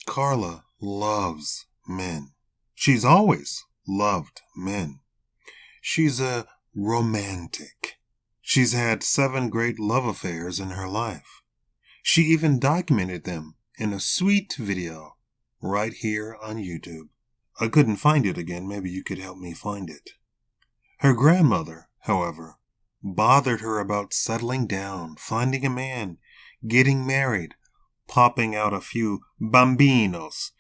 Carla loves men. She's always loved men. She's a romantic. She's had 7 great love affairs in her life. She even documented them in a sweet video right here on YouTube. I couldn't find it again. Maybe you could help me find it. Her grandmother, however, bothered her about settling down, finding a man, getting married, popping out a few bambinos,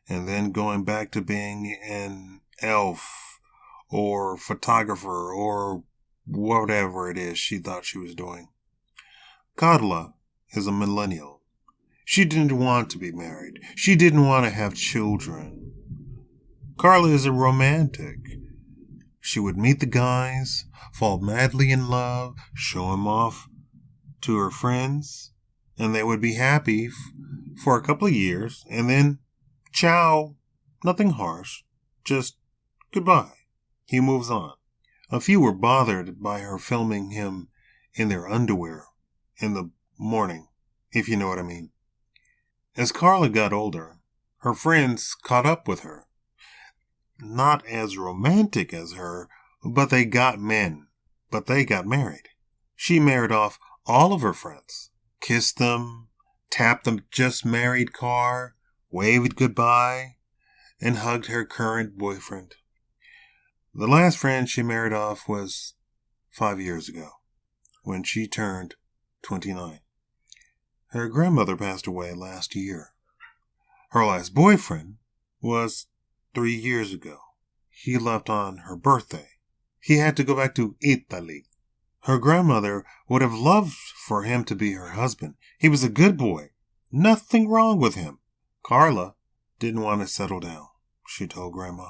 and then going back to being an elf or photographer or whatever it is she thought she was doing. Carla is a millennial. She didn't want to be married. She didn't want to have children. Carla is a romantic. She would meet the guys, fall madly in love, show him off to her friends, and they would be happy for a couple of years, and then, ciao, nothing harsh, just goodbye. He moves on. A few were bothered by her filming him in their underwear in the morning, if you know what I mean. As Carla got older, her friends caught up with her. Not as romantic as her, but they got men. But they got married. She married off all of her friends, kissed them, tapped the just married car, waved goodbye, and hugged her current boyfriend. The last friend she married off was 5 years ago, when she turned 29. Her grandmother passed away last year. Her last boyfriend was 3 years ago. He left on her birthday. He had to go back to Italy. Her grandmother would have loved for him to be her husband. He was a good boy. Nothing wrong with him. Carla didn't want to settle down, she told Grandma.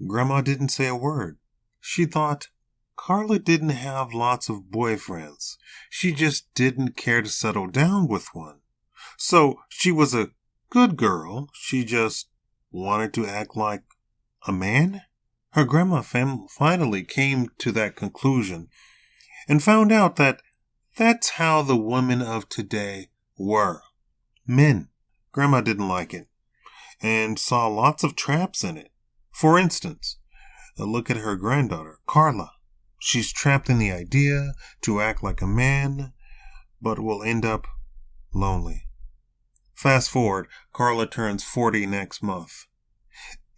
Grandma didn't say a word. She thought Carla didn't have lots of boyfriends. She just didn't care to settle down with one. So she was a good girl. She just wanted to act like a man? Her grandma finally came to that conclusion and found out that that's how the women of today were. Men. Grandma didn't like it and saw lots of traps in it. For instance, look at her granddaughter, Carla. She's trapped in the idea to act like a man, but will end up lonely. Fast forward, Carla turns 40 next month.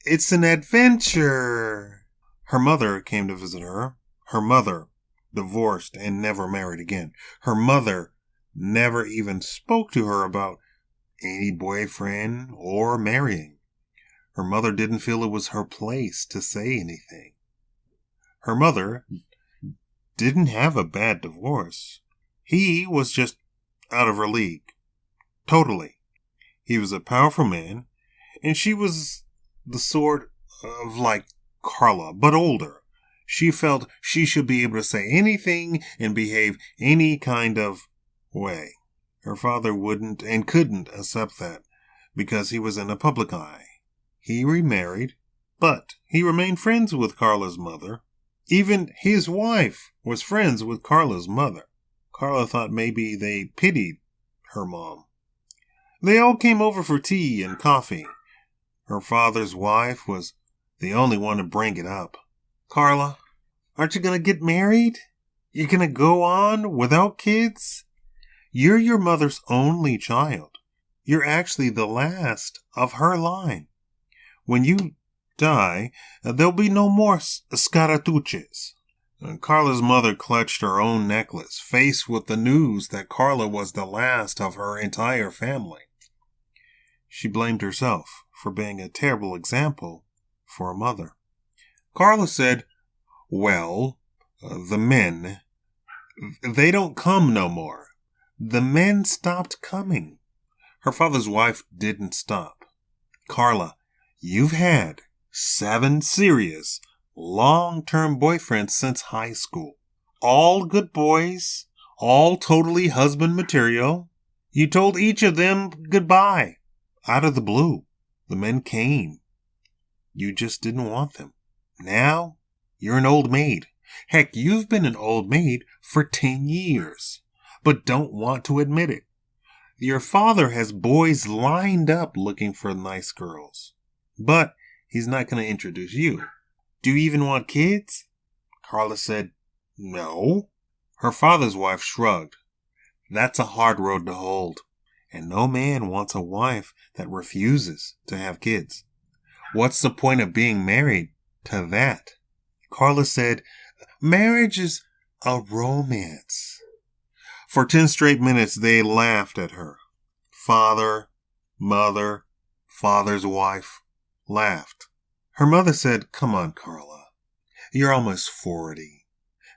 It's an adventure! Her mother came to visit her. Her mother divorced and never married again. Her mother never even spoke to her about any boyfriend or marrying. Her mother didn't feel it was her place to say anything. Her mother didn't have a bad divorce. He was just out of her league. Totally. He was a powerful man, and she was the sort of like Carla, but older. She felt she should be able to say anything and behave any kind of way. Her father wouldn't and couldn't accept that because he was in the public eye. He remarried, but he remained friends with Carla's mother. Even his wife was friends with Carla's mother. Carla thought maybe they pitied her mom. They all came over for tea and coffee. Her father's wife was the only one to bring it up. Carla, aren't you going to get married? You're going to go on without kids? You're your mother's only child. You're actually the last of her line. When you die, there'll be no more scaratuches. Carla's mother clutched her own necklace, faced with the news that Carla was the last of her entire family. She blamed herself for being a terrible example for a mother. Carla said, well, the men, they don't come no more. The men stopped coming. Her father's wife didn't stop. Carla, you've had 7 serious, long-term boyfriends since high school. All good boys, all totally husband material. You told each of them goodbye. Out of the blue, the men came. You just didn't want them. Now, you're an old maid. Heck, you've been an old maid for 10 years, but don't want to admit it. Your father has boys lined up looking for nice girls. But he's not going to introduce you. Do you even want kids? Carla said, no. Her father's wife shrugged. That's a hard road to hold. And no man wants a wife that refuses to have kids. What's the point of being married to that? Carla said, marriage is a romance. For 10 straight minutes, they laughed at her. Father, mother, father's wife laughed. Her mother said, come on, Carla. You're almost 40.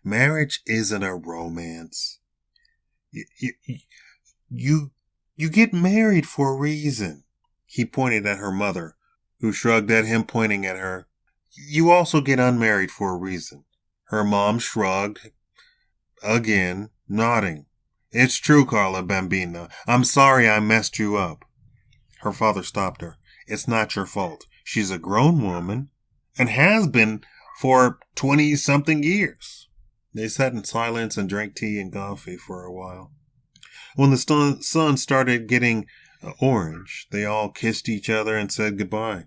Marriage isn't a romance. You get married for a reason. He pointed at her mother, who shrugged at him, pointing at her. You also get unmarried for a reason. Her mom shrugged, again, nodding. It's true, Carla Bambina. I'm sorry I messed you up. Her father stopped her. It's not your fault. She's a grown woman and has been for 20-something years. They sat in silence and drank tea and coffee for a while. When the sun started getting orange, they all kissed each other and said goodbye.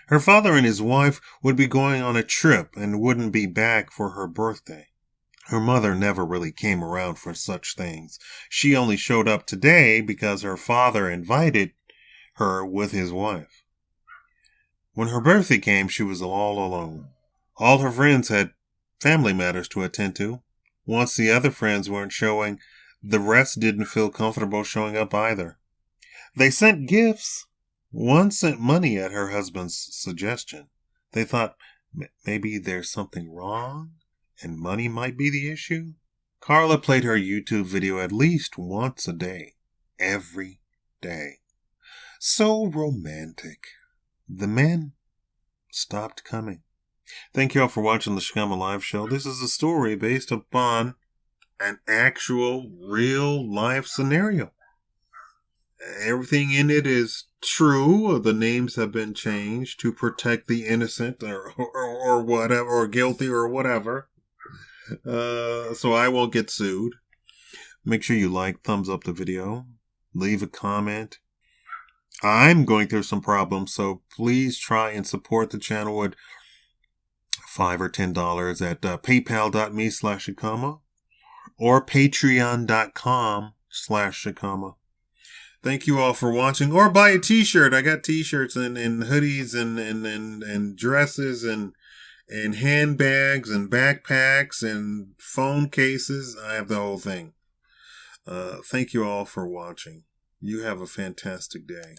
Her father and his wife would be going on a trip and wouldn't be back for her birthday. Her mother never really came around for such things. She only showed up today because her father invited her with his wife. When her birthday came, she was all alone. All her friends had family matters to attend to. Once the other friends weren't showing, the rest didn't feel comfortable showing up either. They sent gifts. One sent money at her husband's suggestion. They thought maybe there's something wrong and money might be the issue. Carla played her YouTube video at least once a day. Every day. So romantic. The men stopped coming. Thank you all for watching the Shakaama Live Show. This is a story based upon an actual real life scenario. Everything in it is true. The names have been changed to protect the innocent or whatever, or guilty or whatever. So I won't get sued. Make sure you like, thumbs up the video, leave a comment. I'm going through some problems, so please try and support the channel with $5 or $10 at paypal.me/Shakaama or patreon.com/Shakaama. Thank you all for watching. Or buy a t-shirt. I got t-shirts and hoodies and dresses and handbags and backpacks and phone cases. I have the whole thing. Thank you all for watching. You have a fantastic day.